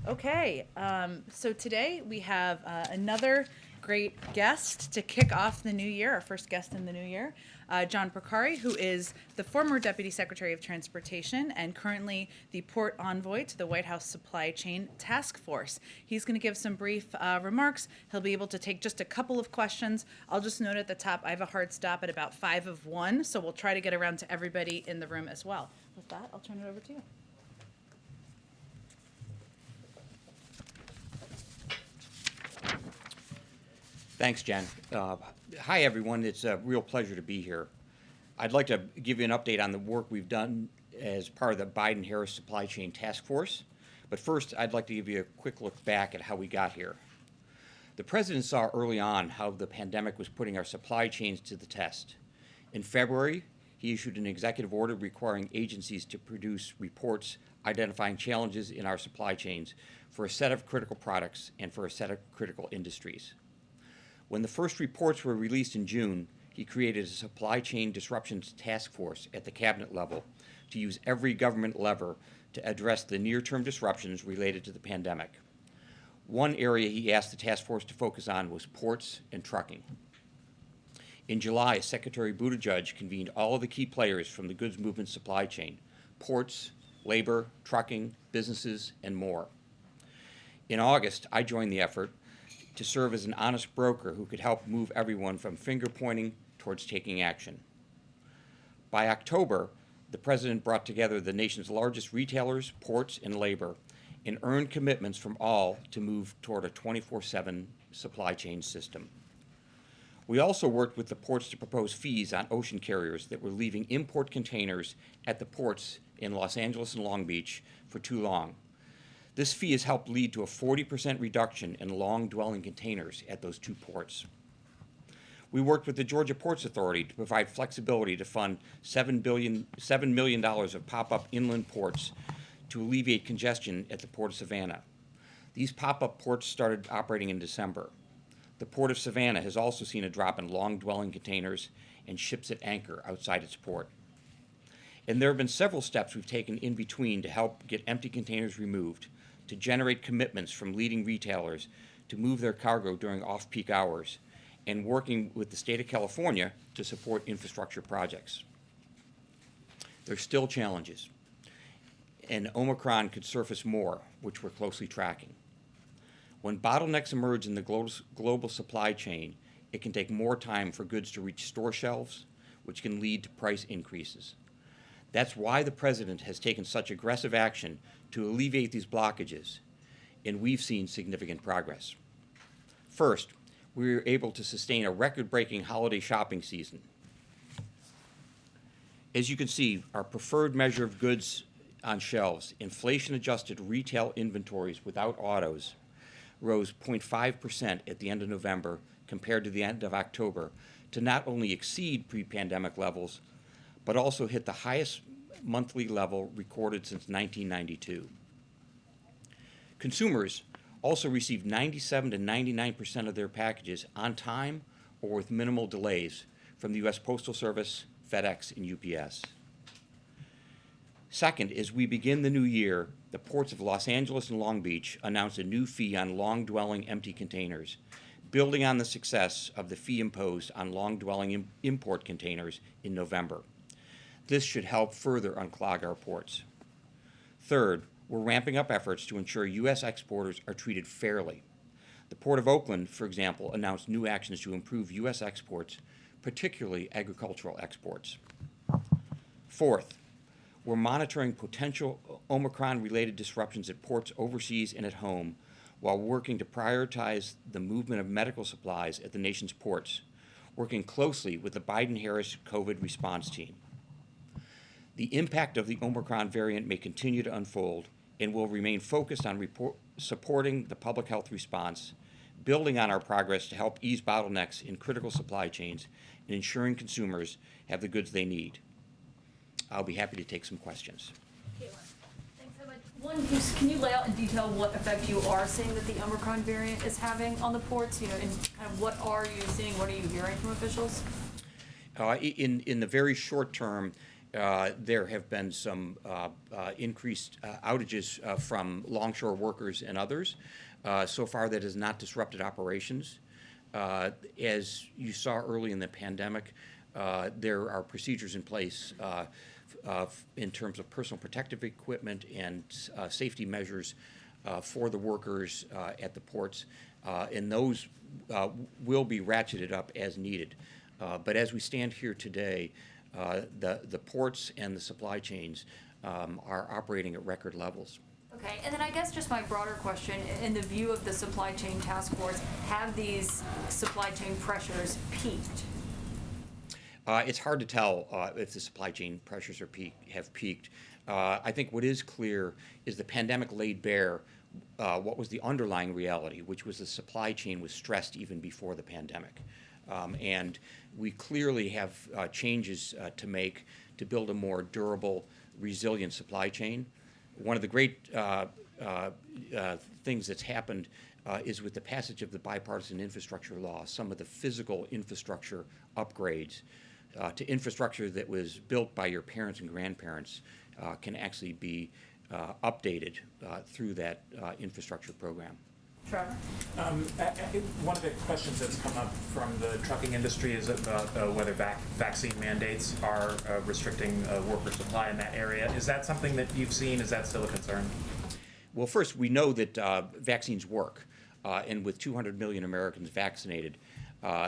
Okay, so today we have another great guest to kick off the new year, our first guest in the new year, John Porcari, who is the former Deputy Secretary of Transportation and currently the Port Envoy to the White House Supply Chain Task Force. He's going to give some brief remarks. He'll be able to take just a couple of questions. I'll just note at the top, I have a hard stop at about 5 of 1, so we'll try to get around to everybody in the room as well. With that, I'll turn it over to you. Thanks, Jen. Hi, everyone. It's a real pleasure to be here. I'd like to give you an update on the work we've done as part of the Biden-Harris Supply Chain Task Force. But first, I'd like to give you a quick look back at how we got here. The President saw early on how the pandemic was putting our supply chains to the test. In February, he issued an executive order requiring agencies to produce reports identifying challenges in our supply chains for a set of critical products and for a set of critical industries. When the first reports were released in June, he created a supply chain disruptions task force at the cabinet level to use every government lever to address the near-term disruptions related to the pandemic. One area he asked the task force to focus on was ports and trucking. In July, Secretary Buttigieg convened all of the key players from the goods movement supply chain: ports, labor, trucking, businesses, and more. In August, I joined the effort to serve as an honest broker who could help move everyone from finger-pointing towards taking action. By October, the President brought together the nation's largest retailers, ports, and labor, and earned commitments from all to move toward a 24/7 supply chain system. We also worked with the ports to propose fees on ocean carriers that were leaving import containers at the ports in Los Angeles and Long Beach for too long. This fee has helped lead to a 40% reduction in long-dwelling containers at those two ports. We worked with the Georgia Ports Authority to provide flexibility to fund $7 million of pop-up inland ports to alleviate congestion at the Port of Savannah. These pop-up ports started operating in December. The Port of Savannah has also seen a drop in long-dwelling containers and ships at anchor outside its port. And there have been several steps we've taken in between to help get empty containers removed, to generate commitments from leading retailers to move their cargo during off-peak hours, and working with the state of California to support infrastructure projects. There's still challenges, and Omicron could surface more, which we're closely tracking. When bottlenecks emerge in the global supply chain, it can take more time for goods to reach store shelves, which can lead to price increases. That's why the President has taken such aggressive action to alleviate these blockages, and we've seen significant progress. First, we were able to sustain a record-breaking holiday shopping season. As you can see, our preferred measure of goods on shelves, inflation-adjusted retail inventories without autos, rose 0.5% at the end of November compared to the end of October to not only exceed pre-pandemic levels, but also hit the highest monthly level recorded since 1992. Consumers also received 97 to 99% of their packages on time or with minimal delays from the U.S. Postal Service, FedEx, and UPS. Second, as we begin the new year, the ports of Los Angeles and Long Beach announced a new fee on long-dwelling empty containers, building on the success of the fee imposed on long-dwelling import containers in November. This should help further unclog our ports. Third, we're ramping up efforts to ensure U.S. exporters are treated fairly. The Port of Oakland, for example, announced new actions to improve U.S. exports, particularly agricultural exports. Fourth, we're monitoring potential Omicron-related disruptions at ports overseas and at home while working to prioritize the movement of medical supplies at the nation's ports, working closely with the Biden-Harris COVID response team. The impact of the Omicron variant may continue to unfold, and will remain focused on supporting the public health response, building on our progress to help ease bottlenecks in critical supply chains, and ensuring consumers have the goods they need. I'll be happy to take some questions. Thanks so much. One, can you lay out in detail what effect you are seeing that the Omicron variant is having on the ports? And kind of what are you seeing? What are you hearing from officials? In the very short term, there have been some increased outages from longshore workers and others. So far, that has not disrupted operations. As you saw early in the pandemic, there are procedures in place in terms of personal protective equipment and safety measures for the workers at the ports, and those will be ratcheted up as needed. But as we stand here today, the ports and the supply chains are operating at record levels. Okay, and then I guess just my broader question, in the view of the supply chain task force, have these supply chain pressures peaked? It's hard to tell if the supply chain pressures have peaked. I think what is clear is the pandemic laid bare what was the underlying reality, which was the supply chain was stressed even before the pandemic. And we clearly have changes to make to build a more durable, resilient supply chain. One of the great things that's happened is with the passage of the bipartisan infrastructure law, some of the physical infrastructure upgrades to infrastructure that was built by your parents and grandparents can actually be updated through that infrastructure program. Trevor? One of the questions that's come up from the trucking industry is about whether vaccine mandates are restricting worker supply in that area. Is that something that you've seen? Is that still a concern? Well, first, we know that vaccines work, and with 200 million Americans vaccinated,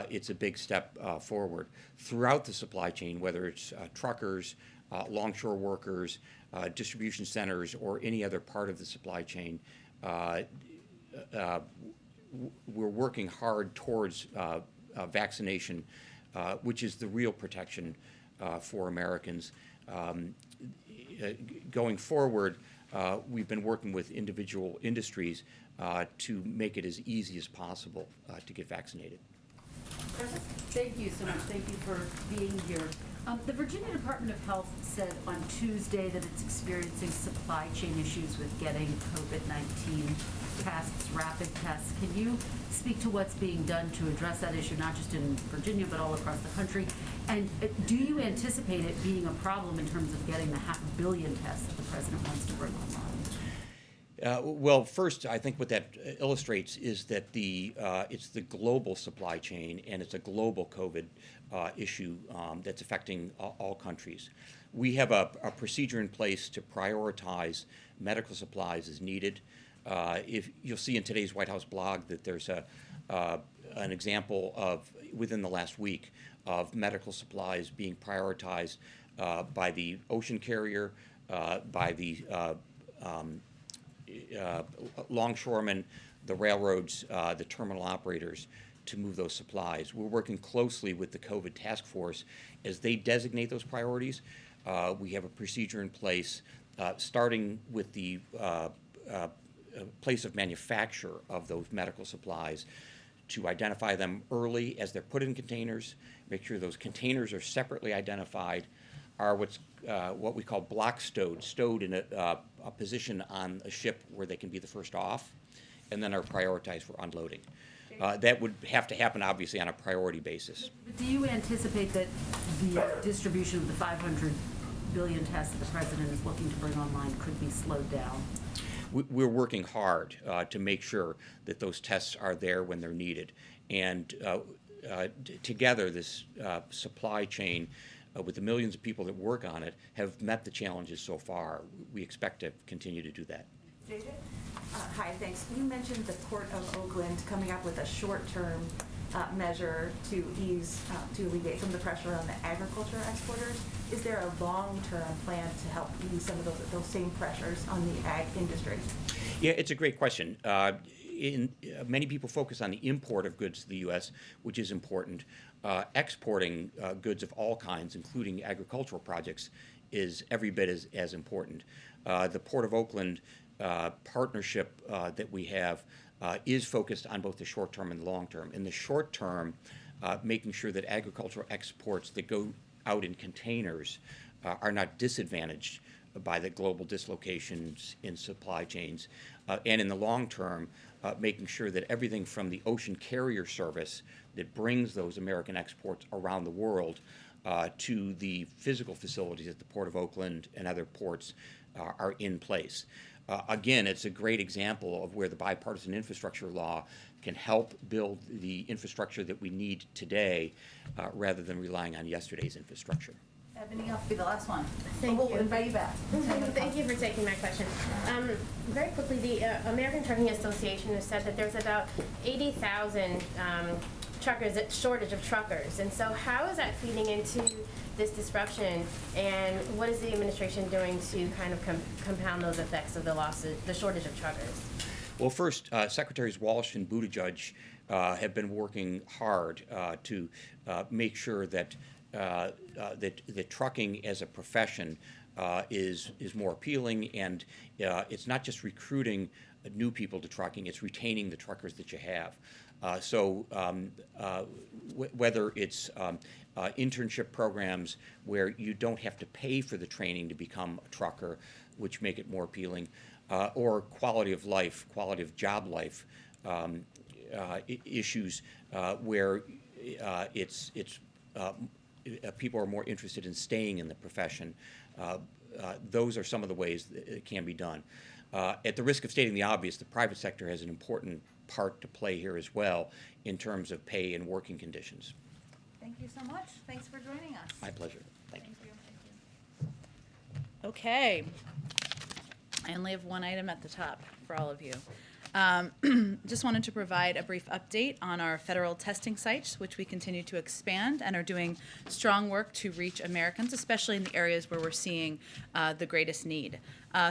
it's a big step forward. Throughout the supply chain, whether it's truckers, longshore workers, distribution centers, or any other part of the supply chain, we're working hard towards vaccination, which is the real protection for Americans. Going forward, we've been working with individual industries to make it as easy as possible to get vaccinated. Thank you so much. Thank you for being here. The Virginia Department of Health said on Tuesday that it's experiencing supply chain issues with getting COVID-19 tests, rapid tests. Can you speak to what's being done to address that issue, not just in Virginia, but all across the country? And do you anticipate it being a problem in terms of getting the 500 million tests that the president wants to bring online? Well, first, I think what that illustrates is that it's the global supply chain, and it's a global COVID issue that's affecting all countries. We have a procedure in place to prioritize medical supplies as needed. If you'll see in today's White House blog that there's an example of, within the last week, of medical supplies being prioritized by the ocean carrier, by the longshoremen, the railroads, the terminal operators to move those supplies. We're working closely with the COVID task force as they designate those priorities. We have a procedure in place starting with the place of manufacture of those medical supplies to identify them early as they're put in containers, make sure those containers are separately identified, are what we call block stowed in a position on a ship where they can be the first off, and then are prioritized for unloading. That would have to happen, obviously, on a priority basis. But do you anticipate that the distribution of the 500 billion tests that the president is looking to bring online could be slowed down? We're working hard to make sure that those tests are there when they're needed. And together, this supply chain, with the millions of people that work on it, have met the challenges so far. We expect to continue to do that. Jada? Hi, thanks. You mentioned the Port of Oakland coming up with a short-term measure to alleviate some of the pressure on the agriculture exporters. Is there a long-term plan to help ease some of those same pressures on the ag industry? Yeah, it's a great question. Many people focus on the import of goods to the U.S., which is important. Exporting goods of all kinds, including agricultural projects, is every bit as important. The Port of Oakland partnership that we have is focused on both the short term and the long term. In the short term, making sure that agricultural exports that go out in containers are not disadvantaged by the global dislocations in supply chains. And in the long term, making sure that everything from the ocean carrier service that brings those American exports around the world to the physical facilities at the Port of Oakland and other ports are in place. Again, it's a great example of where the bipartisan infrastructure law can help build the infrastructure that we need today rather than relying on yesterday's infrastructure. Ebony, I'll be the last one. Thank We'll you. invite you back. Thank you for taking my question. Very quickly, the American Trucking Association has said that there's about 80,000 truckers, shortage of truckers. And so how is that feeding into this disruption? And what is the administration doing to kind of compound those effects of the shortage of truckers? Well, first, Secretaries Walsh and Buttigieg have been working hard to make sure that that trucking as a profession is more appealing, and it's not just recruiting new people to trucking; it's retaining the truckers that you have. Whether it's internship programs where you don't have to pay for the training to become a trucker, which make it more appealing, or quality of life, quality of job life issues where people are more interested in staying in the profession. Those are some of the ways that it can be done. At the risk of stating the obvious, the private sector has an important part to play here as well in terms of pay and working conditions. Thank you so much. Thanks for joining us. My pleasure. Thank you. Okay. I only have one item at the top for all of you. Just wanted to provide a brief update on our federal testing sites, which we continue to expand and are doing strong work to reach Americans, especially in the areas where we're seeing the greatest need.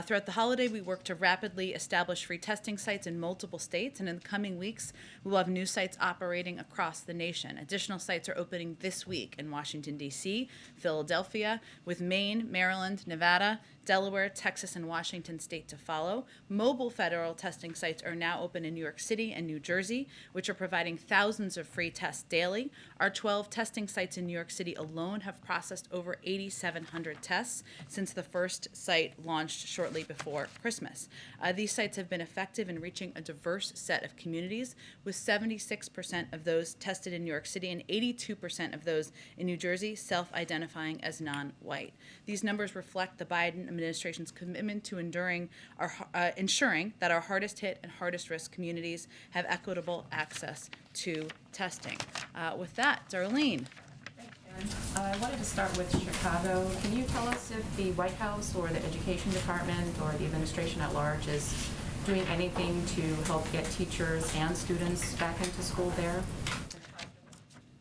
Throughout the holiday, we work to rapidly establish free testing sites in multiple states, and in the coming weeks, we will have new sites operating across the nation. Additional sites are opening this week in Washington, D.C., Philadelphia, with Maine, Maryland, Nevada, Delaware, Texas, and Washington state to follow. Mobile federal testing sites are now open in New York City and New Jersey, which are providing thousands of free tests daily. Our 12 testing sites in New York City alone have processed over 8,700 tests since the first site launched shortly before Christmas. These sites have been effective in reaching a diverse set of communities, with 76% of those tested in New York City and 82% of those in New Jersey self-identifying as non-white. These numbers reflect the Biden administration's commitment to ensuring that our hardest hit and hardest risk communities have equitable access to testing. With that, Darlene. I wanted to start with Chicago. Can you tell us if the White House or the Education Department or the administration at large is doing anything to help get teachers and students back into school there?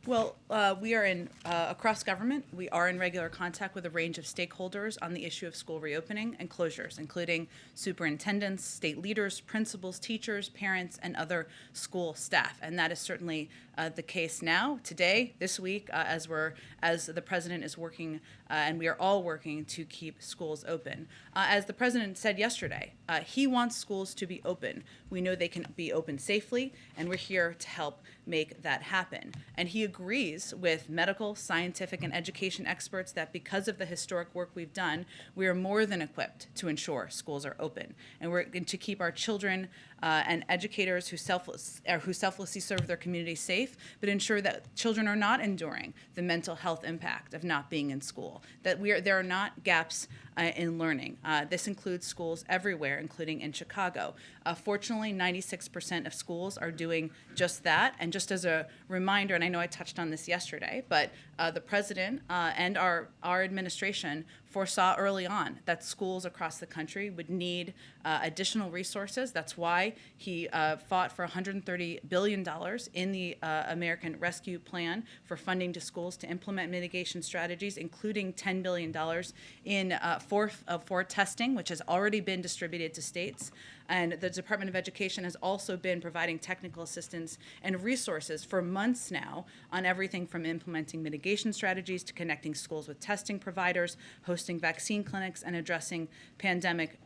Well, we are across government. We are in regular contact with a range of stakeholders on the issue of school reopening and closures, including superintendents, state leaders, principals, teachers, parents, and other school staff. And that is certainly the case now, today, this week, as the president is working, and we are all working to keep schools open. As the president said yesterday, he wants schools to be open. We know they can be open safely, and we're here to help make that happen. And he agrees with medical, scientific, and education experts that because of the historic work we've done, we are more than equipped to ensure schools are open. And we're going to keep our children and educators who selflessly serve their community safe, but ensure that children are not enduring the mental health impact of not being in school, that there are not gaps in learning. This includes schools everywhere, including in Chicago. Fortunately, 96% of schools are doing just that. And just as a reminder, and I know I touched on this yesterday, but the president and our administration foresaw early on that schools across the country would need additional resources. That's why he fought for $130 billion in the American Rescue Plan for funding to schools to implement mitigation strategies, including $10 billion in for testing, which has already been distributed to states. And the Department of Education has also been providing technical assistance and resources for months now on everything from implementing mitigation strategies to connecting schools with testing providers, hosting vaccine clinics, and addressing pandemic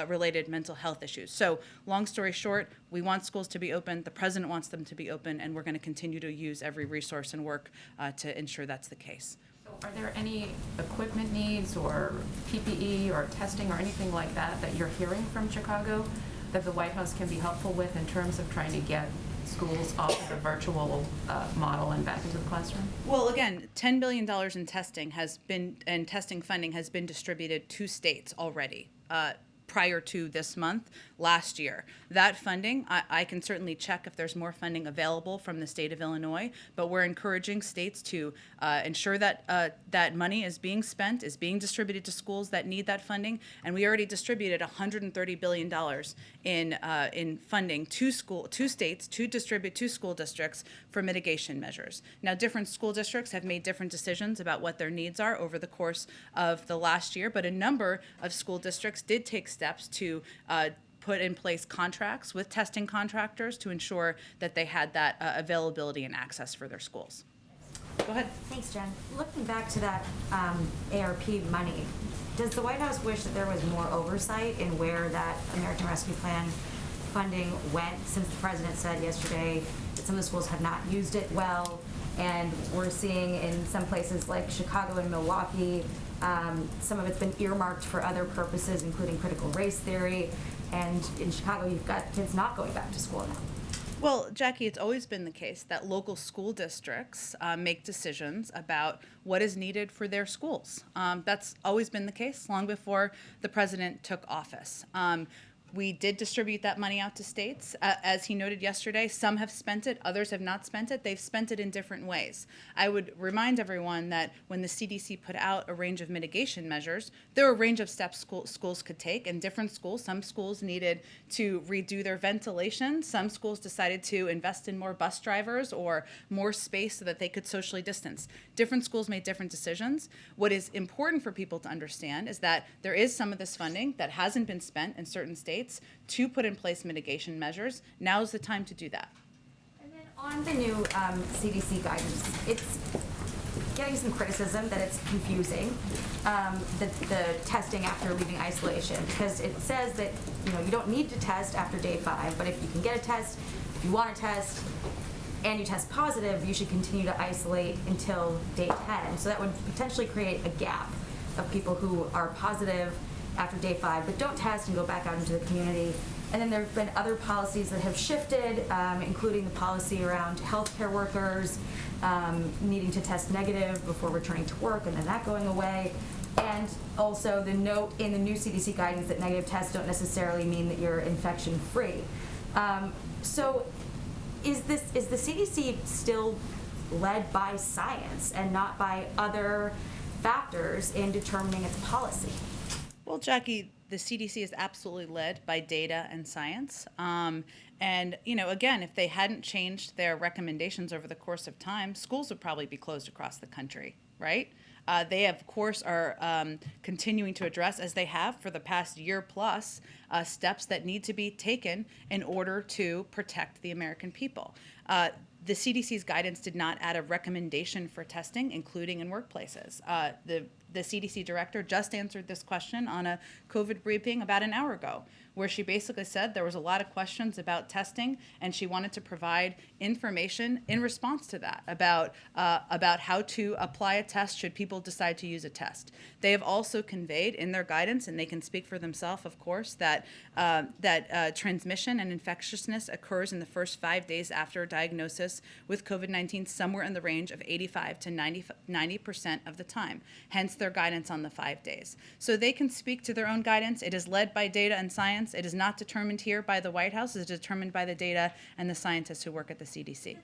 related mental health issues. So long story short, we want schools to be open. The president wants them to be open, and we're going to continue to use every resource and work to ensure that's the case. So are there any equipment needs or PPE or testing or anything like that that you're hearing from Chicago that the White House can be helpful with in terms of trying to get schools off of the virtual model and back into the classroom? Well, again, $10 billion in testing and testing funding has been distributed to states already. Prior to this month, last year. That funding, I can certainly check if there's more funding available from the state of Illinois, but we're encouraging states to ensure that that money is being spent, is being distributed to schools that need that funding, and we already distributed $130 billion in funding to states to distribute to school districts for mitigation measures. Now, different school districts have made different decisions about what their needs are over the course of the last year, but a number of school districts did take steps to put in place contracts with testing contractors to ensure that they had that availability and access for their schools. Go ahead. Thanks, Jen. Looking back to that ARP money, does the White House wish that there was more oversight in where that American Rescue Plan funding went, since the president said yesterday that some of the schools have not used it well, and we're seeing in some places like Chicago and Milwaukee, some of it's been earmarked for other purposes, including critical race theory, and in Chicago you've got kids not going back to school now. Well, Jackie, it's always been the case that local school districts make decisions about what is needed for their schools. That's always been the case long before the president took office. We did distribute that money out to states. As he noted yesterday, some have spent it, others have not spent it. They've spent it in different ways. I would remind everyone that when the CDC put out a range of mitigation measures, there were a range of steps schools could take, and different schools, some schools needed to redo their ventilation, some schools decided to invest in more bus drivers or more space so that they could socially distance. Different schools made different decisions. What is important for people to understand is that there is some of this funding that hasn't been spent in certain states to put in place mitigation measures. Now's the time to do that. And then on the new CDC guidance, it's getting some criticism that it's confusing, the testing after leaving isolation, because it says that you don't need to test after day 5, but if you can get a test, if you want to test, and you test positive, you should continue to isolate until day 10. So that would potentially create a gap of people who are positive after day 5, but don't test and go back out into the community. And then there have been other policies that have shifted, including the policy around healthcare workers needing to test negative before returning to work, and then that going away. And also the note in the new CDC guidance that negative tests don't necessarily mean that you're infection-free. So is the CDC still led by science and not by other factors in determining its policy? Well, Jackie, the CDC is absolutely led by data and science. And, again, if they hadn't changed their recommendations over the course of time, schools would probably be closed across the country, right? They, of course, are continuing to address, as they have for the past year plus, steps that need to be taken in order to protect the American people. The CDC's guidance did not add a recommendation for testing, including in workplaces. The CDC director just answered this question on a COVID briefing about an hour ago, where she basically said there was a lot of questions about testing, and she wanted to provide information in response to that about how to apply a test should people decide to use a test. They have also conveyed in their guidance, and they can speak for themselves, of course, that transmission and infectiousness occurs in the first 5 days after diagnosis with COVID-19, somewhere in the range of 85 to 90% of the time. Hence their guidance on the 5 days. So they can speak to their own guidance. It is led by data and science. It is not determined here by the White House. It is determined by the data and the scientists who work at the CDC.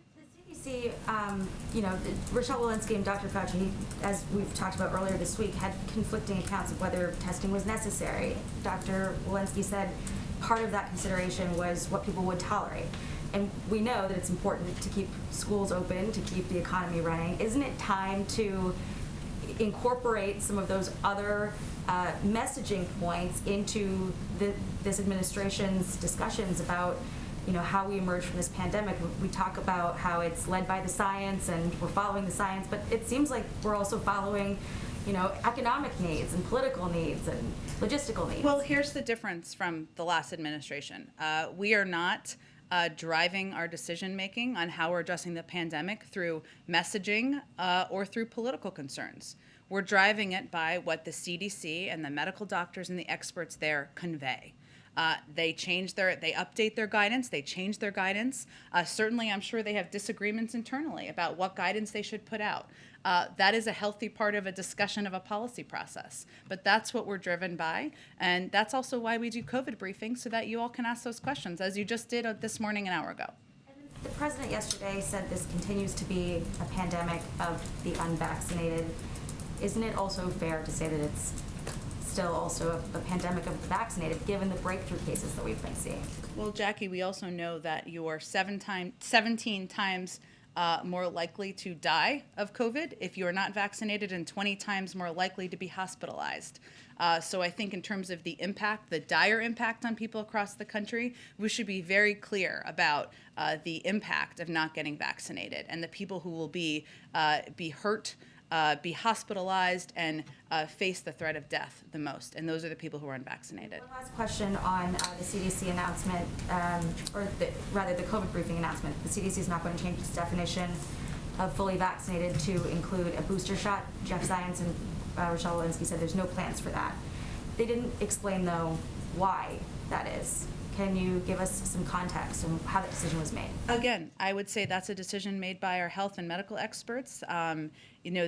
The CDC, Rochelle Walensky and Dr. Fauci, as we've talked about earlier this week, had conflicting accounts of whether testing was necessary. Dr. Walensky said part of that consideration was what people would tolerate. And we know that it's important to keep schools open, to keep the economy running. Isn't it time to incorporate some of those other messaging points into this administration's discussions about how we emerge from this pandemic? We talk about how it's led by the science and we're following the science, but it seems like we're also following economic needs and political needs and logistical needs. Well, here's the difference from the last administration. We are not driving our decision making on how we're addressing the pandemic through messaging or through political concerns. We're driving it by what the CDC and the medical doctors and the experts there convey. They update their guidance, they change their guidance. Certainly, I'm sure they have disagreements internally about what guidance they should put out. That is a healthy part of a discussion of a policy process. But that's what we're driven by. And that's also why we do COVID briefings, so that you all can ask those questions, as you just did this morning an hour ago. The president yesterday said this continues to be a pandemic of the unvaccinated. Isn't it also fair to say that it's still also a pandemic of the vaccinated, given the breakthrough cases that we've been seeing? Well, Jackie, we also know that you are 17 times more likely to die of COVID if you are not vaccinated, and 20 times more likely to be hospitalized. So I think in terms of the impact, the dire impact on people across the country, we should be very clear about the impact of not getting vaccinated and the people who will be hurt, be hospitalized, and face the threat of death the most. And those are the people who are unvaccinated. One last question on the CDC announcement, rather the COVID briefing announcement. The CDC is not going to change its definition of fully vaccinated to include a booster shot. Jeff Zients and Rochelle Walensky said there's no plans for that. They didn't explain, though, why that is. Can you give us some context on how that decision was made? Again, I would say that's a decision made by our health and medical experts.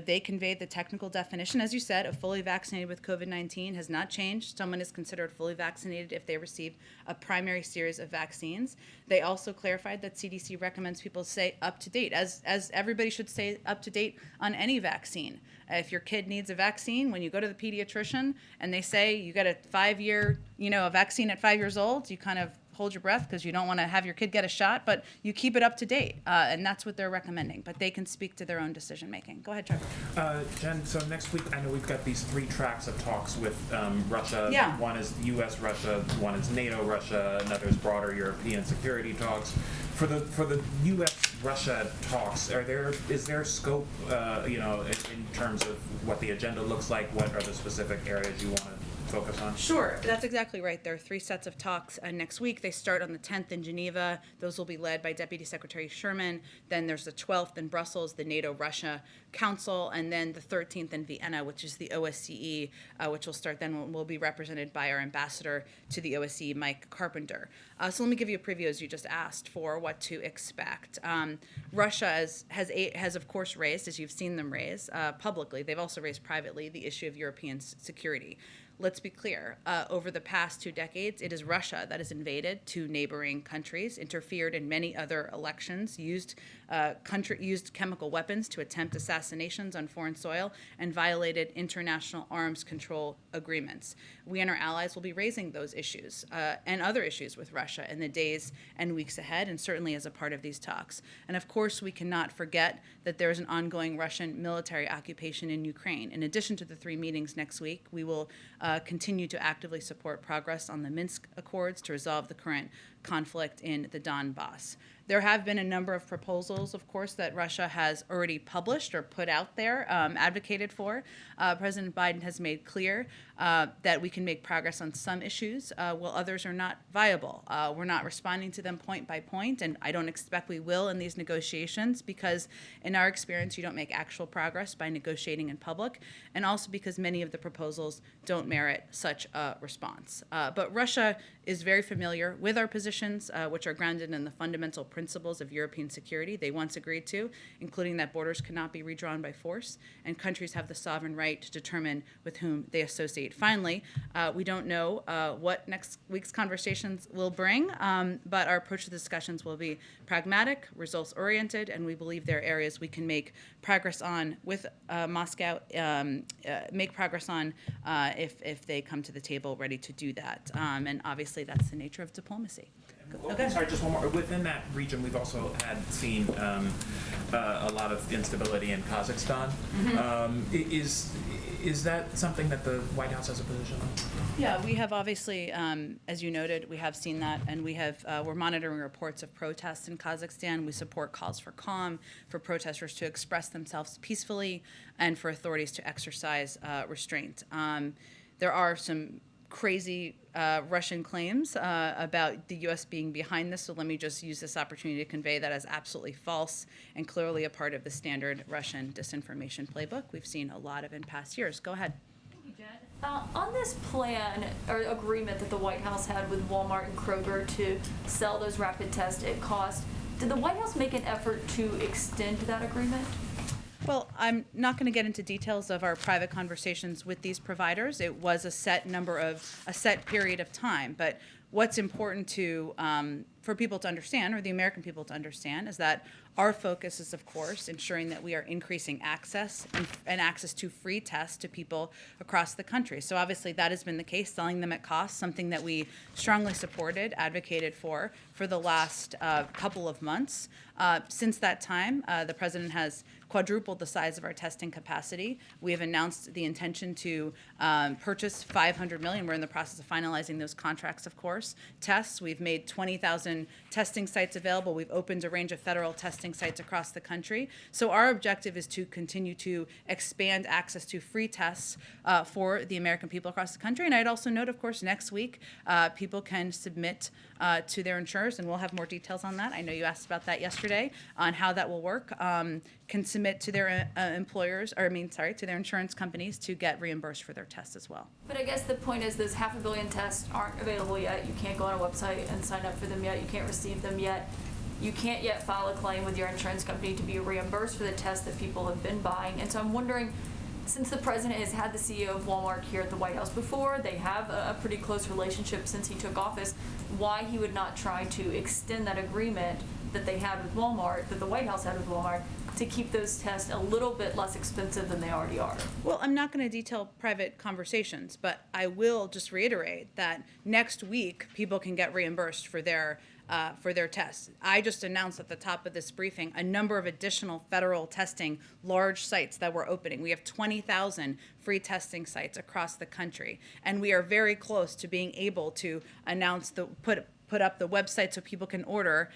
They conveyed the technical definition, as you said, of fully vaccinated with COVID-19 has not changed. Someone is considered fully vaccinated if they receive a primary series of vaccines. They also clarified that CDC recommends people stay up to date, as everybody should stay up to date on any vaccine. If your kid needs a vaccine, when you go to the pediatrician and they say you got a 5-year, a vaccine at 5 years old, you kind of hold your breath because you don't want to have your kid get a shot, but you keep it up to date, and that's what they're recommending. But they can speak to their own decision making. Go ahead, Trevor. Jen, so next week I know we've got these 3 tracks of talks with Russia. Yeah. One is U.S.-Russia, one is NATO-Russia, another is broader European security talks. For the U.S.-Russia talks, is there scope, in terms of what the agenda looks like? What are the specific areas you want to focus on? Sure, that's exactly right. There are 3 sets of talks next week. They start on the 10th in Geneva. Those will be led by Deputy Secretary Sherman. Then there's the 12th in Brussels, the NATO-Russia Council, and then the 13th in Vienna, which is the OSCE, which will start then will be represented by our ambassador to the OSCE, Mike Carpenter. So let me give you a preview, as you just asked, for what to expect. Russia has of course raised, as you've seen them raise publicly, they've also raised privately, the issue of European security. Let's be clear, over the past 2 decades, it is Russia that has invaded 2 neighboring countries, interfered in many other elections, used chemical weapons to attempt assassinations on foreign soil, and violated international arms control agreements. We and our allies will be raising those issues and other issues with Russia in the days and weeks ahead, and certainly as a part of these talks. And of course, we cannot forget that there is an ongoing Russian military occupation in Ukraine. In addition to the 3 meetings next week, we will continue to actively support progress on the Minsk Accords to resolve the current conflict in the Donbass. There have been a number of proposals, of course, that Russia has already published or put out there, advocated for. President Biden has made clear that we can make progress on some issues while others are not viable. We're not responding to them point by point, and I don't expect we will in these negotiations because, in our experience, you don't make actual progress by negotiating in public, and also because many of the proposals don't merit such a response. But Russia is very familiar with our positions, which are grounded in the fundamental principles of European security they once agreed to, including that borders cannot be redrawn by force, and countries have the sovereign right to determine with whom they associate. Finally, we don't know what next week's conversations will bring, but our approach to the discussions will be pragmatic, results-oriented, and we believe there are areas we can make progress on with Moscow, make progress on if they come to the table ready to do that. And obviously, that's the nature of diplomacy. Okay. Sorry, just one more. Within that region, we've also seen a lot of instability in Kazakhstan. Is that something that the White House has a position on? Yeah, we have obviously, as you noted, we have seen that, and we're monitoring reports of protests in Kazakhstan. We support calls for calm, for protesters to express themselves peacefully, and for authorities to exercise restraint. There are some crazy Russian claims about the U.S. being behind this, so let me just use this opportunity to convey that as absolutely false and clearly a part of the standard Russian disinformation playbook we've seen a lot of in past years. Go ahead. Thank you, Jen. On this plan or agreement that the White House had with Walmart and Kroger to sell those rapid tests at cost, did the White House make an effort to extend that agreement? Well, I'm not going to get into details of our private conversations with these providers. It was a set period of time. But what's important to for people to understand, or the American people to understand, is that our focus is, of course, ensuring that we are increasing access and access to free tests to people across the country. So obviously that has been the case, selling them at cost, something that we strongly supported, advocated for the last couple of months. Since that time, the president has quadrupled the size of our testing capacity. We have announced the intention to purchase 500 million. We're in the process of finalizing those contracts, of course. Tests, we've made 20,000 testing sites available. We've opened a range of federal testing sites across the country. So our objective is to continue to expand access to free tests for the American people across the country. And I'd also note, of course, next week, people can submit to their insurers, and we'll have more details on that. I know you asked about that yesterday, on how that will work. Can submit to their to their insurance companies to get reimbursed for their tests as well. But I guess the point is those 500 million tests aren't available yet. You can't go on a website and sign up for them yet. You can't receive them yet. You can't yet file a claim with your insurance company to be reimbursed for the tests that people have been buying. And so I'm wondering, since the president has had the CEO of Walmart here at the White House before, they have a pretty close relationship since he took office, why he would not try to extend that agreement that they had with Walmart, that the White House had with Walmart, to keep those tests a little bit less expensive than they already are. Well, I'm not going to detail private conversations, but I will just reiterate that next week people can get reimbursed for their tests. I just announced at the top of this briefing a number of additional federal testing large sites that we're opening. We have 20,000 free testing sites across the country, and we are very close to being able to announce put up the website so people can order,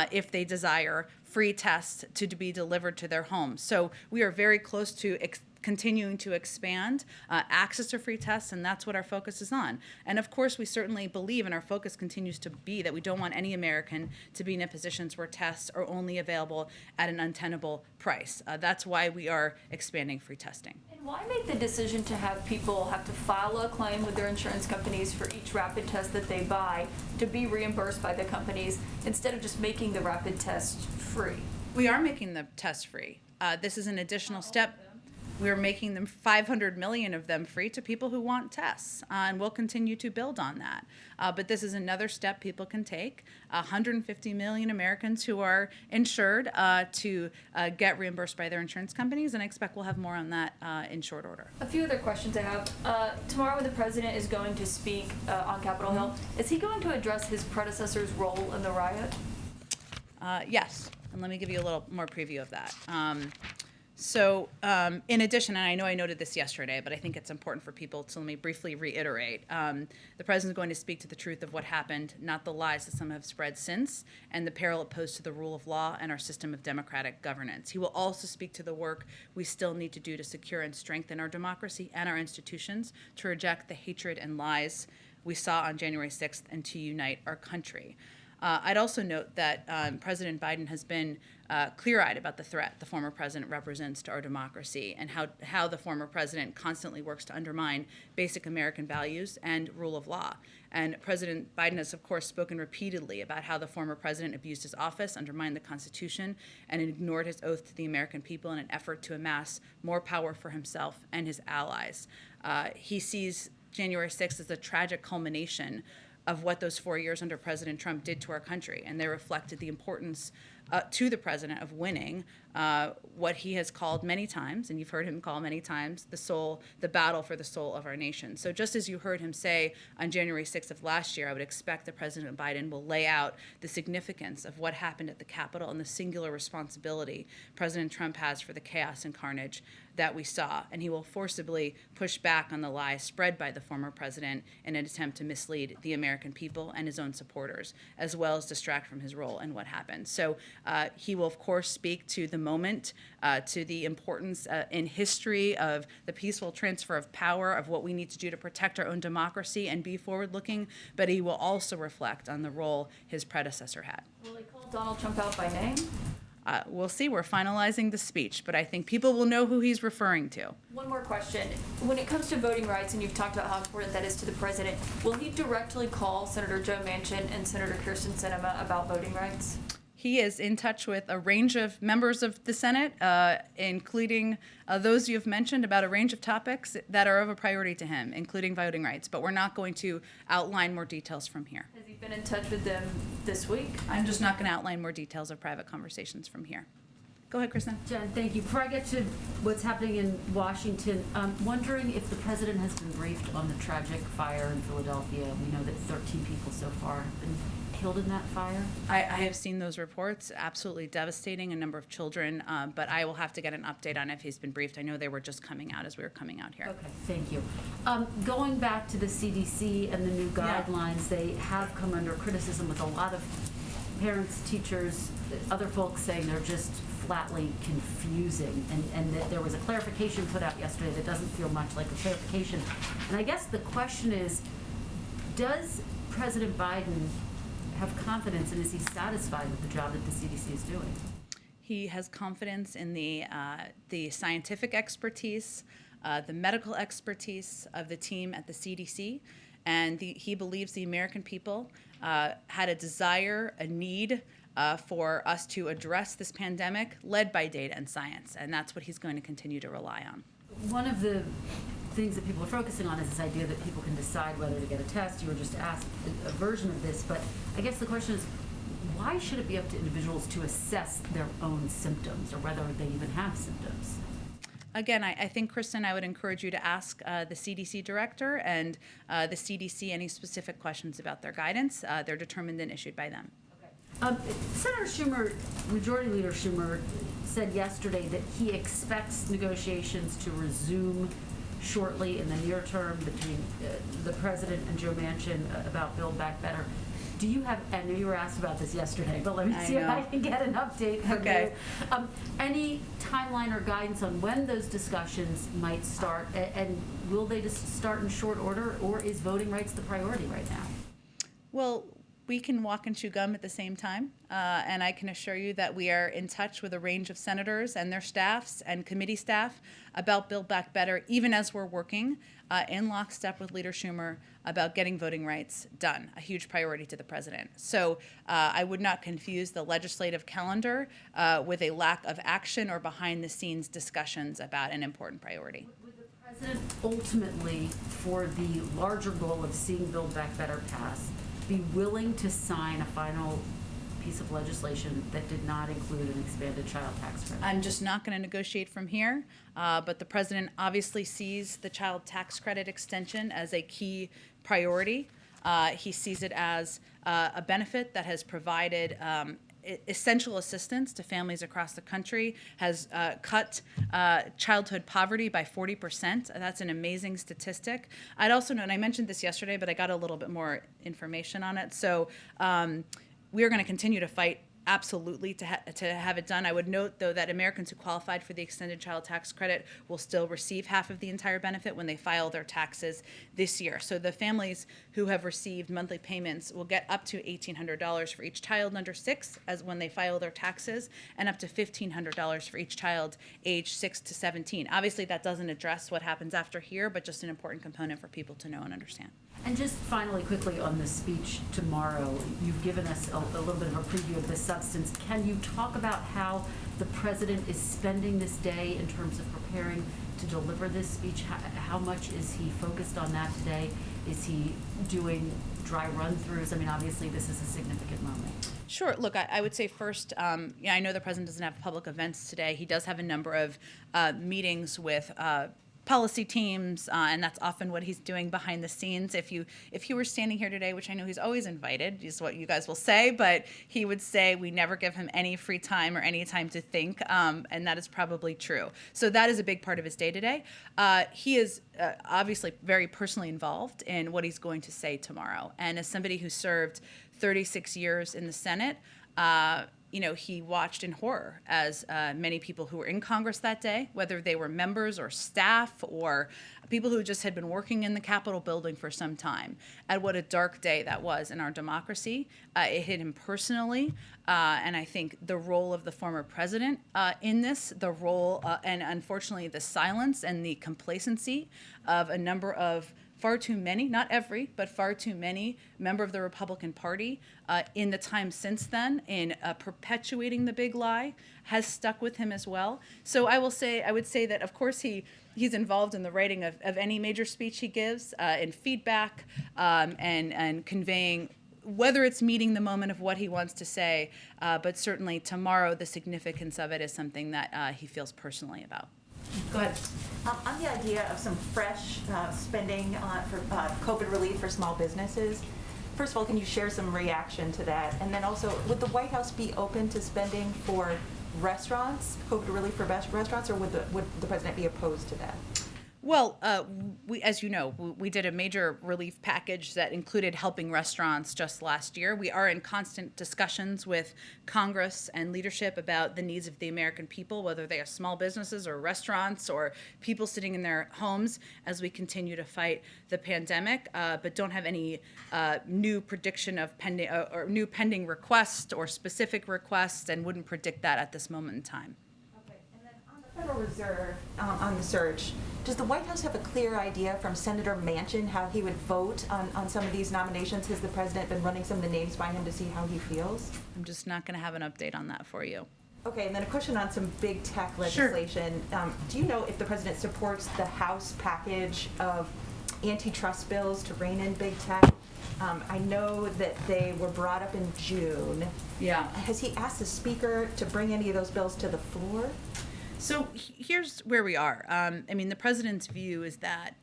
if they desire, free tests to be delivered to their homes. So we are very close to continuing to expand access to free tests, and that's what our focus is on. And of course, we certainly believe, and our focus continues to be, that we don't want any American to be in positions where tests are only available at an untenable price. That's why we are expanding free testing. And why make the decision to have people have to file a claim with their insurance companies for each rapid test that they buy to be reimbursed by the companies, instead of just making the rapid test free? We are making the tests free. This is an additional step. We're making them 500 million of them free to people who want tests, and we'll continue to build on that. But this is another step people can take. 150 million Americans who are insured to get reimbursed by their insurance companies, and I expect we'll have more on that in short order. A few other questions I have. Tomorrow the president is going to speak on Capitol Hill. Is he going to address his predecessor's role in the riot? Yes, and let me give you a little more preview of that. So in addition, and I know I noted this yesterday, but I think it's important for people to let me briefly reiterate, the president is going to speak to the truth of what happened, not the lies that some have spread since, and the peril it posed to the rule of law and our system of democratic governance. He will also speak to the work we still need to do to secure and strengthen our democracy and our institutions, to reject the hatred and lies we saw on January 6th, and to unite our country. I'd also note that President Biden has been clear-eyed about the threat the former president represents to our democracy, and how the former president constantly works to undermine basic American values and rule of law. And President Biden has, of course, spoken repeatedly about how the former president abused his office, undermined the Constitution, and ignored his oath to the American people in an effort to amass more power for himself and his allies. He sees January 6th as a tragic culmination of what those 4 years under President Trump did to our country. And they reflected the importance to the president of winning what he has called many times, and you've heard him call many times, the battle for the soul of our nation. So just as you heard him say on January 6th of last year, I would expect that President Biden will lay out the significance of what happened at the Capitol and the singular responsibility President Trump has for the chaos and carnage that we saw. And he will forcibly push back on the lies spread by the former president in an attempt to mislead the American people and his own supporters, as well as distract from his role in what happened. So he will, of course, speak to the moment, to the importance in history of the peaceful transfer of power, of what we need to do to protect our own democracy and be forward-looking, but he will also reflect on the role his predecessor had. Will he call Donald Trump out by name? we'll see. We're finalizing the speech, but I think people will know who he's referring to. One more question. When it comes to voting rights, and you've talked about how important that is to the president, will he directly call Senator Joe Manchin and Senator Kirsten Sinema about voting rights? He is in touch with a range of members of the Senate, including those you've mentioned, about a range of topics that are of a priority to him, including voting rights. But we're not going to outline more details from here. Has he been in touch with them this week? I'm just not going to outline more details of private conversations from here. Go ahead, Kristen. Jen, thank you. Before I get to what's happening in Washington, I'm wondering if the president has been briefed on the tragic fire in Philadelphia. We know that 13 people so far have been killed in that fire. I have seen those reports, absolutely devastating, a number of children, but I will have to get an update on if he's been briefed. I know they were just coming out as we were coming out here. Okay, thank you. Going back to the CDC and the new guidelines, they have come under criticism with a lot of parents, teachers, other folks saying they're just flatly confusing, and that there was a clarification put out yesterday that doesn't feel much like a clarification. And I guess the question is, does President Biden have confidence, and is he satisfied with the job that the CDC is doing? He has confidence in the scientific expertise, the medical expertise of the team at the CDC, and he believes the American people had a desire, a need for us to address this pandemic led by data and science, and that's what he's going to continue to rely on. One of the things that people are focusing on is this idea that people can decide whether to get a test. You were just asked a version of this, but I guess the question is, why should it be up to individuals to assess their own symptoms or whether they even have symptoms? Again, I think, Kristen, I would encourage you to ask the CDC director and the CDC any specific questions about their guidance. They're determined and issued by them. Senator Schumer, Majority Leader Schumer, said yesterday that he expects negotiations to resume shortly in the near term between the president and Joe Manchin about Build Back Better. Do you have, I know you were asked about this yesterday, but let me see if I can get an update from you. Any timeline or guidance on when those discussions might start, and will they just start in short order, or is voting rights the priority right now? Well, we can walk and chew gum at the same time, and I can assure you that we are in touch with a range of senators and their staffs and committee staff about Build Back Better, even as we're working in lockstep with Leader Schumer about getting voting rights done, a huge priority to the president. So I would not confuse the legislative calendar with a lack of action or behind-the-scenes discussions about an important priority. Would the president ultimately, for the larger goal of seeing Build Back Better pass, be willing to sign a final piece of legislation that did not include an expanded child tax credit? I'm just not going to negotiate from here, but the president obviously sees the child tax credit extension as a key priority. He sees it as a benefit that has provided essential assistance to families across the country, has cut childhood poverty by 40%. That's an amazing statistic. I'd also note, and I mentioned this yesterday, but I got a little bit more information on it. So we are going to continue to fight absolutely to have it done. I would note, though, that Americans who qualified for the extended child tax credit will still receive half of the entire benefit when they file their taxes this year. So the families who have received monthly payments will get up to $1,800 for each child under 6 as when they file their taxes, and up to $1,500 for each child age 6 to 17. Obviously, that doesn't address what happens after here, but just an important component for people to know and understand. And just finally, quickly on the speech tomorrow, you've given us a little bit of a preview of the substance. Can you talk about how the president is spending this day in terms of preparing to deliver this speech? How much is he focused on that today? Is he doing dry run-throughs? I mean, obviously, this is a significant moment. Sure. Look, I would say first, I know the president doesn't have public events today. He does have a number of meetings with policy teams, and that's often what he's doing behind the scenes. If he were standing here today, which I know he's always invited, is what you guys will say, but he would say we never give him any free time or any time to think, and that is probably true. So that is a big part of his day-to-day. He is obviously very personally involved in what he's going to say tomorrow, and as somebody who served 36 years in the Senate, he watched in horror as many people who were in Congress that day, whether they were members or staff or people who just had been working in the Capitol building for some time, at what a dark day that was in our democracy. It hit him personally, and I think the role of the former president in this, the role, and unfortunately the silence and the complacency of a number of far too many, not every, but far too many member of the Republican Party in the time since then in perpetuating the big lie has stuck with him as well. So I would say that of course he's involved in the writing of any major speech he gives, in feedback, and conveying whether it's meeting the moment of what he wants to say, but certainly tomorrow the significance of it is something that he feels personally about. Go ahead. On the idea of some fresh spending for COVID relief for small businesses, first of all, can you share some reaction to that? And then also, would the White House be open to spending for restaurants, COVID relief for restaurants, or would the president be opposed to that? Well, as you know, we did a major relief package that included helping restaurants just last year. We are in constant discussions with Congress and leadership about the needs of the American people, whether they are small businesses or restaurants or people sitting in their homes as we continue to fight the pandemic, but don't have any new prediction of pending or new pending requests or specific requests, and wouldn't predict that at this moment in time. Federal Reserve on the surge, does the White House have a clear idea from Senator Manchin how he would vote on some of these nominations? Has the president been running some of the names by him to see how he feels? I'm just not going to have an update on that for you. Okay, and then a question on some big tech legislation. Sure. Do you know if the president supports the House package of antitrust bills to rein in big tech? I know that they were brought up in June. Yeah. Has he asked the speaker to bring any of those bills to the floor? So here's where we are. The president's view is that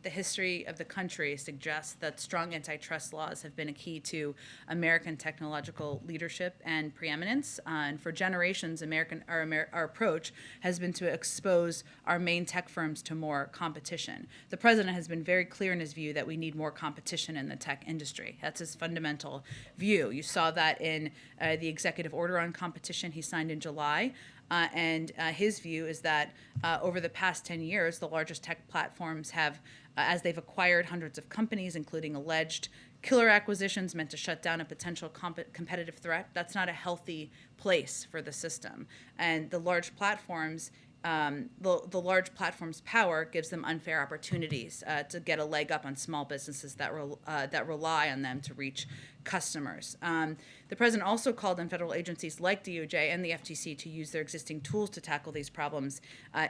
the history of the country suggests that strong antitrust laws have been a key to American technological leadership and preeminence. And for generations, our approach has been to expose our main tech firms to more competition. The president has been very clear in his view that we need more competition in the tech industry. That's his fundamental view. You saw that in the executive order on competition he signed in July. And his view is that over the past 10 years, the largest tech platforms have, as they've acquired hundreds of companies, including alleged killer acquisitions meant to shut down a potential competitive threat, that's not a healthy place for the system. And the large platforms, the large platform's power gives them unfair opportunities to get a leg up on small businesses that rely on them to reach customers. The president also called on federal agencies like DOJ and the FTC to use their existing tools to tackle these problems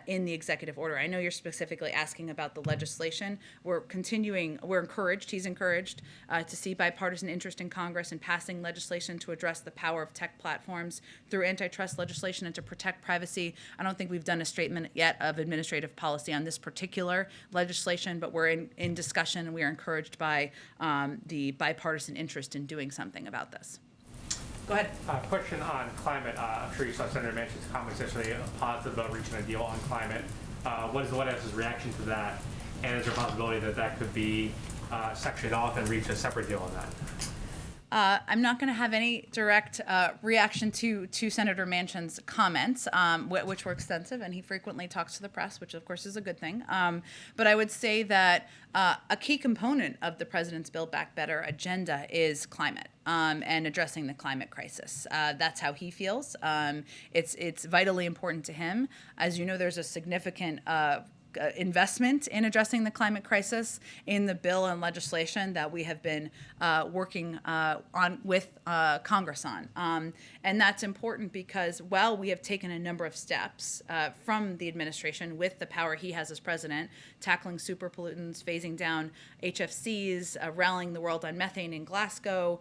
in the executive order. I know you're specifically asking about the legislation. He's encouraged to see bipartisan interest in Congress in passing legislation to address the power of tech platforms through antitrust legislation and to protect privacy. I don't think we've done a statement yet of administrative policy on this particular legislation, but we're in discussion, and we are encouraged by the bipartisan interest in doing something about this. Go ahead. Question on climate. I'm sure you saw Senator Manchin's comments yesterday, positive about reaching a deal on climate. What is the White House's reaction to that? And is there a possibility that that could be sectioned off and reach a separate deal on that? I'm not going to have any direct reaction to Senator Manchin's comments, which were extensive, and he frequently talks to the press, which of course is a good thing. But I would say that a key component of the president's Build Back Better agenda is climate and addressing the climate crisis. That's how he feels. It's vitally important to him. As you know, there's a significant investment in addressing the climate crisis in the bill and legislation that we have been working on with Congress on. And that's important because while we have taken a number of steps from the administration with the power he has as president, tackling super pollutants, phasing down HFCs, rallying the world on methane in Glasgow,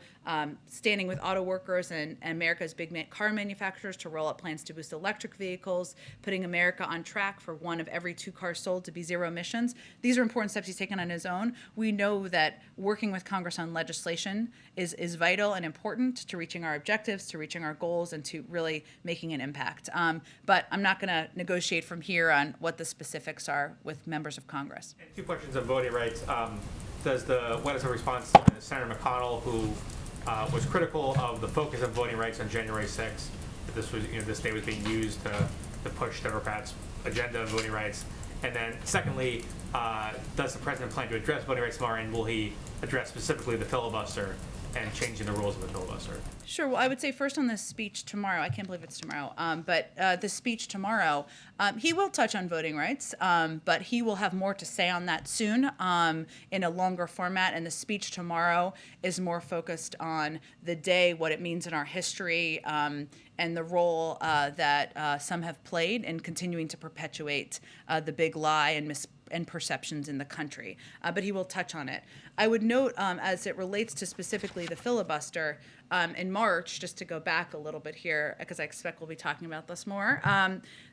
standing with auto workers and America's big car manufacturers to roll out plans to boost electric vehicles, putting America on track for 1 of every 2 cars sold to be zero emissions. These are important steps he's taken on his own. We know that working with Congress on legislation is vital and important to reaching our objectives, to reaching our goals, and to really making an impact. But I'm not going to negotiate from here on what the specifics are with members of Congress. And 2 questions on voting rights. Does the White House have a response to Senator McConnell, who was critical of the focus of voting rights on January 6th, that this was, this day was being used to push Democrats' agenda of voting rights? And then secondly, does the president plan to address voting rights tomorrow, and will he address specifically the filibuster and changing the rules of the filibuster? Sure. Well, I would say first on the speech tomorrow. I can't believe it's tomorrow. But the speech tomorrow, he will touch on voting rights, but he will have more to say on that soon in a longer format. And the speech tomorrow is more focused on the day, what it means in our history, and the role that some have played in continuing to perpetuate the big lie and perceptions in the country. But he will touch on it. I would note, as it relates to specifically the filibuster, in March, just to go back a little bit here, because I expect we'll be talking about this more,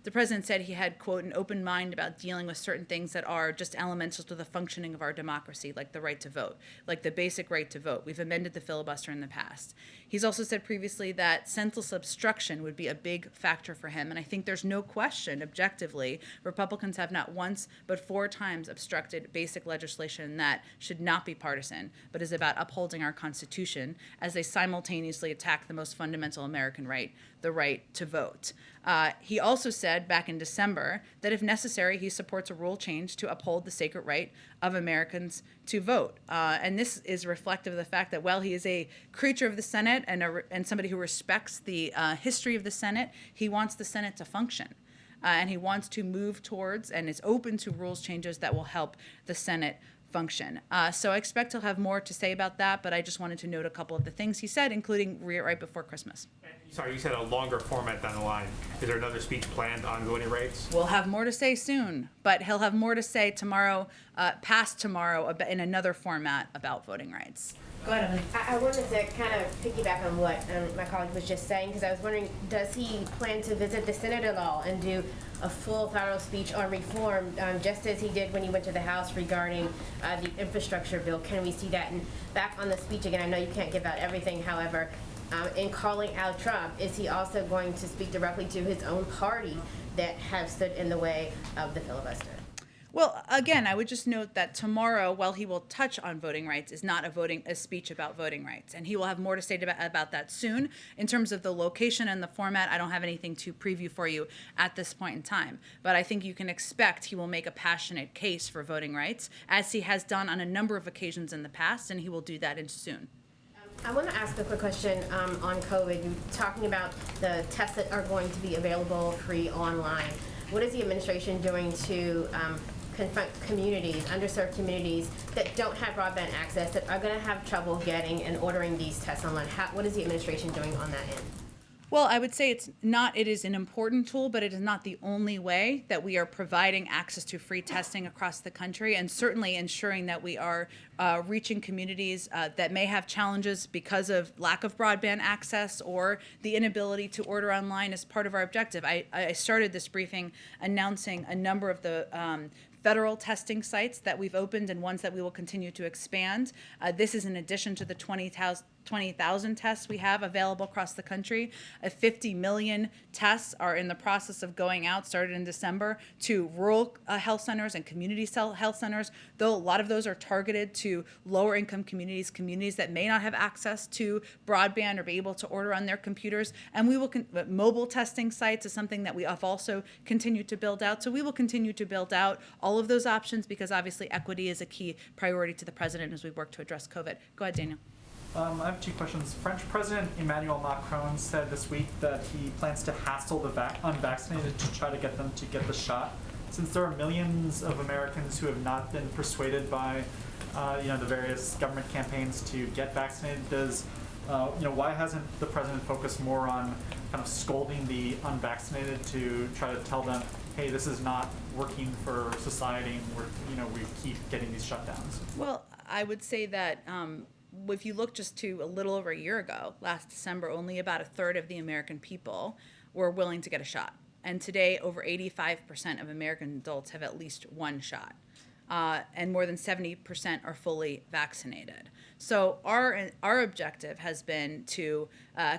the president said he had, quote, an open mind about dealing with certain things that are just elemental to the functioning of our democracy, like the right to vote, like the basic right to vote. We've amended the filibuster in the past. He's also said previously that senseless obstruction would be a big factor for him, and I think there's no question, objectively, Republicans have not once but 4 times obstructed basic legislation that should not be partisan, but is about upholding our Constitution as they simultaneously attack the most fundamental American right, the right to vote. He also said back in December that if necessary, he supports a rule change to uphold the sacred right of Americans to vote. And this is reflective of the fact that while he is a creature of the Senate and somebody who respects the history of the Senate, he wants the Senate to function. And he wants to move towards and is open to rules changes that will help the Senate function. So I expect he'll have more to say about that, but I just wanted to note a couple of the things he said, including right before Christmas. Sorry, you said a longer format down the line. Is there another speech planned on voting rights? We'll have more to say soon, but he'll have more to say tomorrow, past tomorrow, in another format about voting rights. Go ahead, Emily. I wanted to kind of piggyback on what my colleague was just saying, because I was wondering, does he plan to visit the Senate at all and do a full federal speech on reform, just as he did when he went to the House regarding the infrastructure bill? Can we see that? And back on the speech again, I know you can't give out everything, however, in calling out Trump, is he also going to speak directly to his own party that have stood in the way of the filibuster? Well, again, I would just note that tomorrow, while he will touch on voting rights, is not a speech about voting rights. And he will have more to say about that soon. In terms of the location and the format, I don't have anything to preview for you at this point in time. But I think you can expect he will make a passionate case for voting rights, as he has done on a number of occasions in the past, and he will do that soon. I want to ask a quick question on COVID. You're talking about the tests that are going to be available free online. What is the administration doing to confront communities, underserved communities that don't have broadband access, that are going to have trouble getting and ordering these tests online? What is the administration doing on that end? Well, I would say it is an important tool, but it is not the only way that we are providing access to free testing across the country, and certainly ensuring that we are reaching communities that may have challenges because of lack of broadband access or the inability to order online is part of our objective. I started this briefing announcing a number of the federal testing sites that we've opened and ones that we will continue to expand. This is in addition to the 20,000 tests we have available across the country. 50 million tests are in the process of going out, started in December, to rural health centers and community health centers, though a lot of those are targeted to lower income communities, communities that may not have access to broadband or be able to order on their computers. And we will, mobile testing sites is something that we have also continued to build out. So we will continue to build out all of those options, because obviously equity is a key priority to the president as we work to address COVID. Go ahead, Daniel. I have 2 questions. French President Emmanuel Macron said this week that he plans to hassle the unvaccinated to try to get them to get the shot. Since there are millions of Americans who have not been persuaded by the various government campaigns to get vaccinated, why hasn't the president focused more on kind of scolding the unvaccinated to try to tell them, hey, this is not working for society, and we keep getting these shutdowns? Well, I would say that if you look just to a little over a year ago, last December, only about a third of the American people were willing to get a shot. And today, over 85% of American adults have at least one shot. And more than 70% are fully vaccinated. So our objective has been to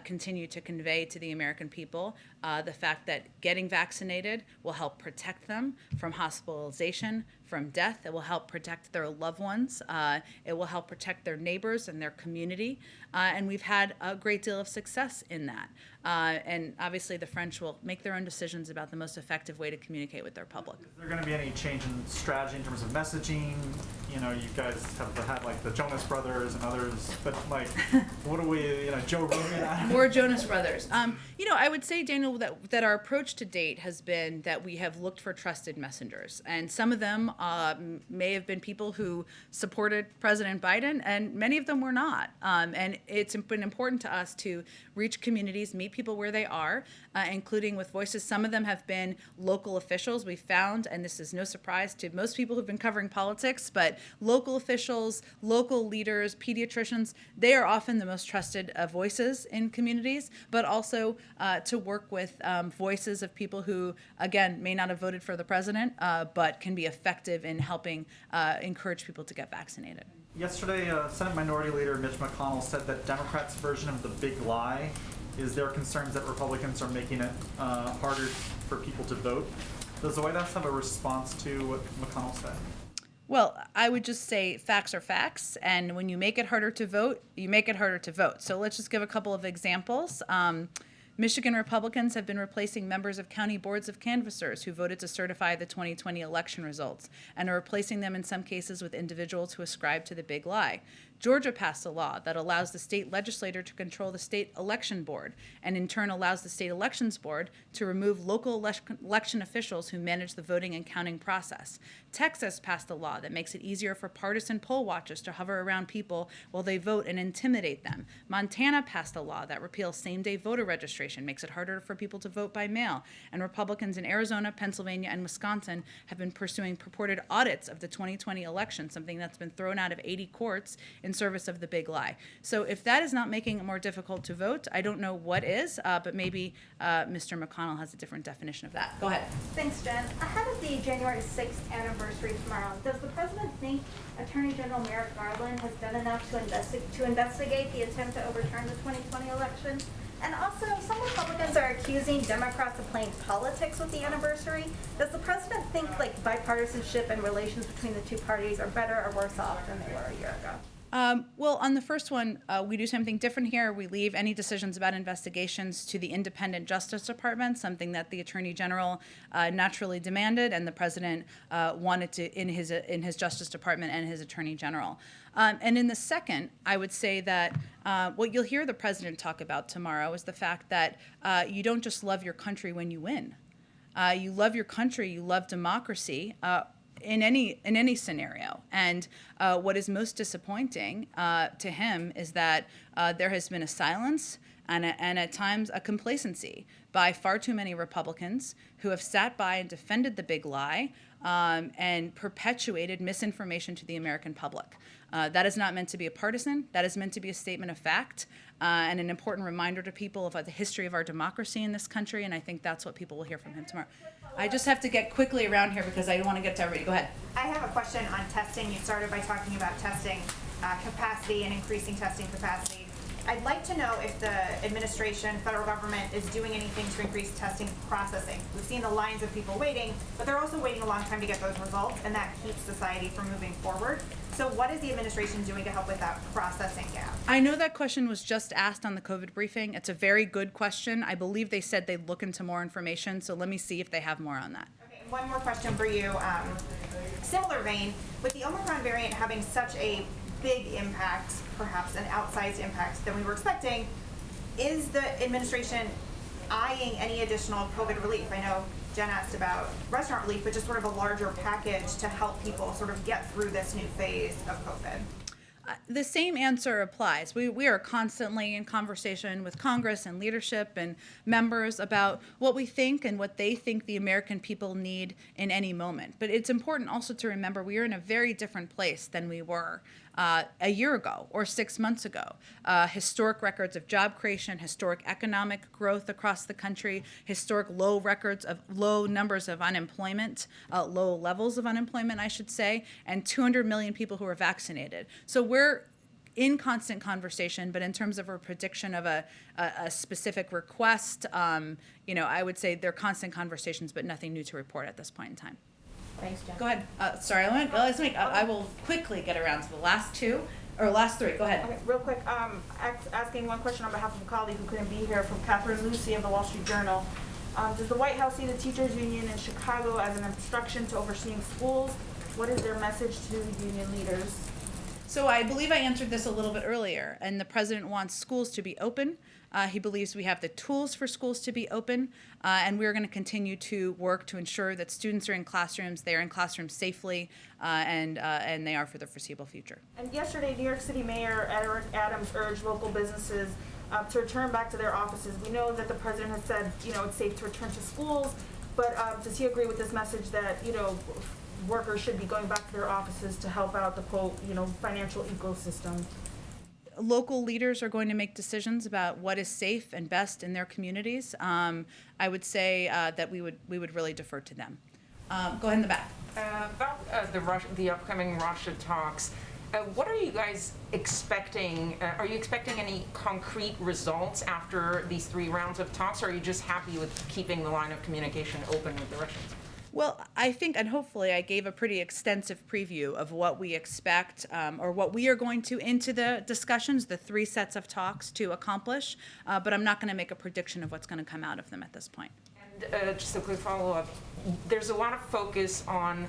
continue to convey to the American people the fact that getting vaccinated will help protect them from hospitalization, from death. It will help protect their loved ones. It will help protect their neighbors and their community. And we've had a great deal of success in that. And obviously the French will make their own decisions about the most effective way to communicate with their public. Is there going to be any change in strategy in terms of messaging? You know, you guys have had like the Jonas Brothers and others, but like, what do we, Joe Rogan? More Jonas Brothers. I would say, Daniel, that our approach to date has been that we have looked for trusted messengers. And some of them may have been people who supported President Biden, and many of them were not. And it's been important to us to reach communities, meet people where they are, including with voices. Some of them have been local officials. We found, and this is no surprise to most people who've been covering politics, but local officials, local leaders, pediatricians, they are often the most trusted voices in communities, but also to work with voices of people who, again, may not have voted for the president, but can be effective in helping encourage people to get vaccinated. Yesterday, Senate Minority Leader Mitch McConnell said that Democrats' version of the big lie is their concerns that Republicans are making it harder for people to vote. Does the White House have a response to what McConnell said? Well, I would just say facts are facts, and when you make it harder to vote, you make it harder to vote. So let's just give a couple of examples. Michigan Republicans have been replacing members of county boards of canvassers who voted to certify the 2020 election results and are replacing them in some cases with individuals who ascribe to the big lie. Georgia passed a law that allows the state legislature to control the state election board and in turn allows the state elections board to remove local election officials who manage the voting and counting process. Texas passed a law that makes it easier for partisan poll watchers to hover around people while they vote and intimidate them. Montana passed a law that repeals same-day voter registration, makes it harder for people to vote by mail. And Republicans in Arizona, Pennsylvania, and Wisconsin have been pursuing purported audits of the 2020 election, something that's been thrown out of 80 courts in service of the big lie. So if that is not making it more difficult to vote, I don't know what is, but maybe Mr. McConnell has a different definition of that. Go ahead. Thanks, Jen. Ahead of the January 6th anniversary tomorrow, does the president think Attorney General Merrick Garland has done enough to investigate the attempt to overturn the 2020 election? And also, some Republicans are accusing Democrats of playing politics with the anniversary. Does the president think bipartisanship and relations between the two parties are better or worse off than they were a year ago? Well, on the first one, we do something different here. We leave any decisions about investigations to the independent Justice Department, something that the Attorney General naturally demanded, and the President wanted to in his Justice Department and his Attorney General. And in the second, I would say that what you'll hear the President talk about tomorrow is the fact that you don't just love your country when you win. You love your country, you love democracy. In any scenario. And what is most disappointing to him is that there has been a silence and at times a complacency by far too many Republicans who have sat by and defended the big lie and perpetuated misinformation to the American public. That is not meant to be a partisan. That is meant to be a statement of fact and an important reminder to people of the history of our democracy in this country, and I think that's what people will hear from him tomorrow. I just have to get quickly around here because I want to get to everybody. Go ahead. I have a question on testing. You started by talking about testing capacity and increasing testing capacity. I'd like to know if the administration, federal government, is doing anything to increase testing processing. We've seen the lines of people waiting, but they're also waiting a long time to get those results, and that keeps society from moving forward. So what is the administration doing to help with that processing gap? I know that question was just asked on the COVID briefing. It's a very good question. I believe they said they'd look into more information, so let me see if they have more on that. Okay, one more question for you. Similar vein, with the Omicron variant having such a big impact, perhaps an outsized impact than we were expecting, is the administration eyeing any additional COVID relief? I know Jen asked about restaurant relief, but just sort of a larger package to help people sort of get through this new phase of COVID. The same answer applies. We are constantly in conversation with Congress and leadership and members about what we think and what they think the American people need in any moment. But it's important also to remember we are in a very different place than we were a year ago or 6 months ago. Historic records of job creation, historic economic growth across the country, historic low numbers of unemployment, low levels of unemployment, I should say, and 200 million people who are vaccinated. So we're in constant conversation, but in terms of a prediction of a specific request, I would say they're constant conversations, but nothing new to report at this point in time. Thanks, Jen. Go ahead. Sorry, I will quickly get around to the last three. Go ahead. Okay, real quick, asking one question on behalf of a colleague who couldn't be here, from Catherine Lucy of the Wall Street Journal. Does the White House see the teachers union in Chicago as an obstruction to overseeing schools? What is their message to union leaders? So I believe I answered this a little bit earlier, and the president wants schools to be open. He believes we have the tools for schools to be open, and we're going to continue to work to ensure that students are in classrooms, they are in classrooms safely, and they are for the foreseeable future. And yesterday, New York City Mayor Eric Adams urged local businesses to return back to their offices. We know that the president has said, it's safe to return to schools, but does he agree with this message that, workers should be going back to their offices to help out the quote, financial ecosystem? Local leaders are going to make decisions about what is safe and best in their communities. I would say that we would really defer to them. Go ahead in the back. About the upcoming Russia talks, what are you guys expecting? Are you expecting any concrete results after these 3 rounds of talks, or are you just happy with keeping the line of communication open with the Russians? Well, I think, and hopefully I gave a pretty extensive preview of what we expect, or what we are going to into the discussions, the 3 sets of talks to accomplish, but I'm not going to make a prediction of what's going to come out of them at this point. And just a quick follow-up, there's a lot of focus on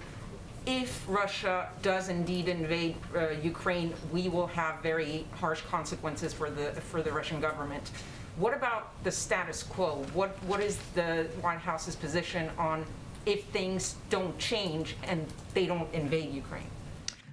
if Russia does indeed invade Ukraine, we will have very harsh consequences for the Russian government. What about the status quo? What is the White House's position on if things don't change and they don't invade Ukraine?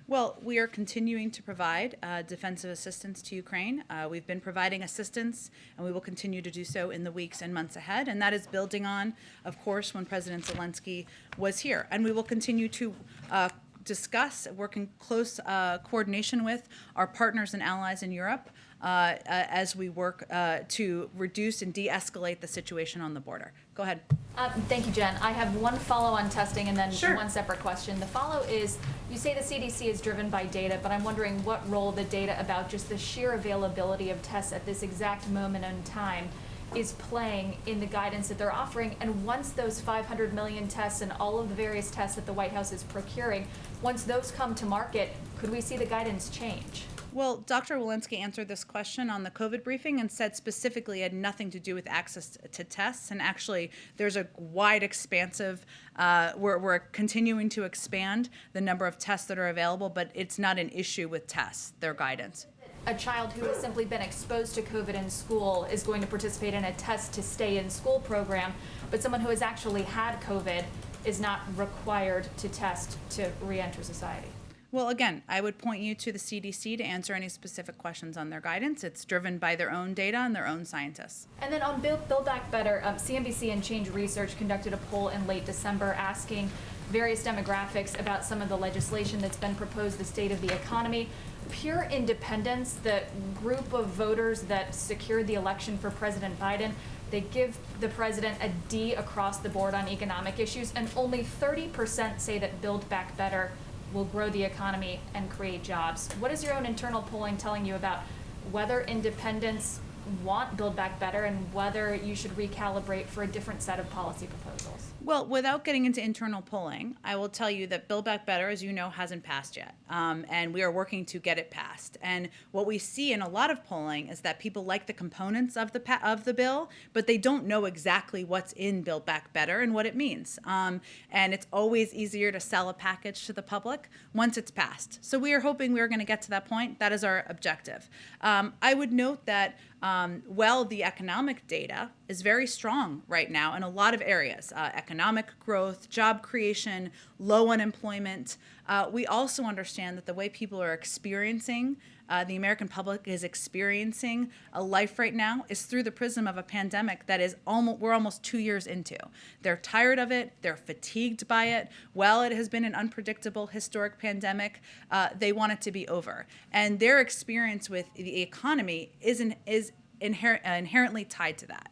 Well, we are continuing to provide defensive assistance to Ukraine. We've been providing assistance, and we will continue to do so in the weeks and months ahead. And that is building on, of course, when President Zelensky was here. And we will continue to discuss, work in close coordination with our partners and allies in Europe as we work to reduce and de-escalate the situation on the border. Go ahead. Thank you, Jen. I have one follow on testing and then Sure. one separate question. The follow is, you say the CDC is driven by data, but I'm wondering what role the data about just the sheer availability of tests at this exact moment in time is playing in the guidance that they're offering. And once those 500 million tests and all of the various tests that the White House is procuring, once those come to market, could we see the guidance change? Well, Dr. Walensky answered this question on the COVID briefing and said specifically it had nothing to do with access to tests. And actually, there's a wide expansive, we're continuing to expand the number of tests that are available, but it's not an issue with tests, their guidance. A child who has simply been exposed to COVID in school is going to participate in a test to stay in school program, but someone who has actually had COVID is not required to test to re-enter society. Well, again, I would point you to the CDC to answer any specific questions on their guidance. It's driven by their own data and their own scientists. And then on Build Back Better, CNBC and Change Research conducted a poll in late December asking various demographics about some of the legislation that's been proposed, the state of the economy. Pure independents, the group of voters that secured the election for President Biden, they give the president a D across the board on economic issues, and only 30% say that Build Back Better will grow the economy and create jobs. What is your own internal polling telling you about whether independents want Build Back Better and whether you should recalibrate for a different set of policy proposals? Well, without getting into internal polling, I will tell you that Build Back Better, as you know, hasn't passed yet. And we are working to get it passed. And what we see in a lot of polling is that people like the components of the bill, but they don't know exactly what's in Build Back Better and what it means. And it's always easier to sell a package to the public once it's passed. So we are hoping we are going to get to that point. That is our objective. I would note that the economic data is very strong right now in a lot of areas. Economic growth, job creation, low unemployment. We also understand that the way people are experiencing, the American public is experiencing a life right now is through the prism of a pandemic that is we're almost 2 years into. They're tired of it. They're fatigued by it. While it has been an unpredictable, historic pandemic, they want it to be over. And their experience with the economy is inherently tied to that.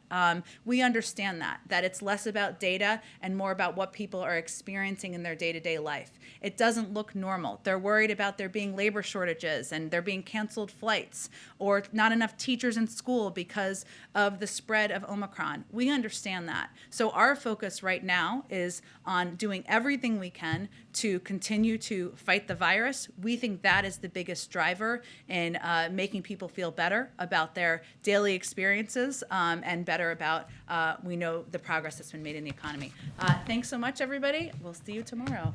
We understand that it's less about data and more about what people are experiencing in their day-to-day life. It doesn't look normal. They're worried about there being labor shortages and there being canceled flights or not enough teachers in school because of the spread of Omicron. We understand that. So our focus right now is on doing everything we can to continue to fight the virus. We think that is the biggest driver in making people feel better about their daily experiences and better about, we know, the progress that's been made in the economy. Thanks so much, everybody. We'll see you tomorrow.